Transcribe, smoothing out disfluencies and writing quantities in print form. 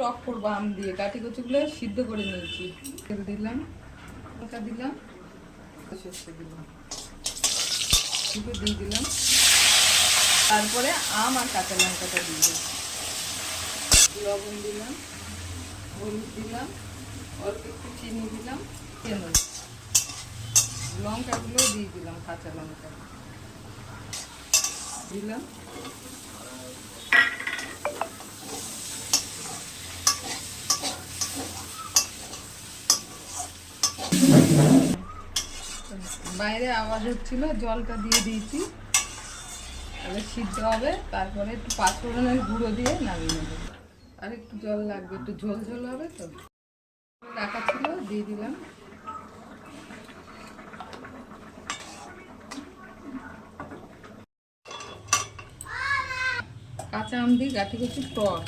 টক করবো আম দিয়ে। কাঠি কচুগুলো সিদ্ধ করে নিয়েছি। তেল দিলাম, লঙ্কা দিলাম, সর্ষে দিলাম, দুটো দিয়ে দিলাম। তারপরে আম আর কাঁচা লঙ্কাটা দিয়ে দিলাম, লবণ দিলাম, হলুদ দিলাম, অল্প একটু চিনি দিলাম, লঙ্কাগুলো দিয়ে দিলাম, কাঁচা লঙ্কা দিলাম। বাইরে আওয়াজ হচ্ছিল, জলটা দিয়ে দিয়েছি, তাহলে সিদ্ধ হবে। তারপরে একটু পাঁচফোড়নের গুঁড়ো দিয়ে নামিয়ে নেব। আর একটু জল লাগবে, একটু ঝোল ঝোল হবে তো। রাখা ছিল, দিয়ে দিলাম। কাঁচা আম দিয়ে গাঠি কচুর টক।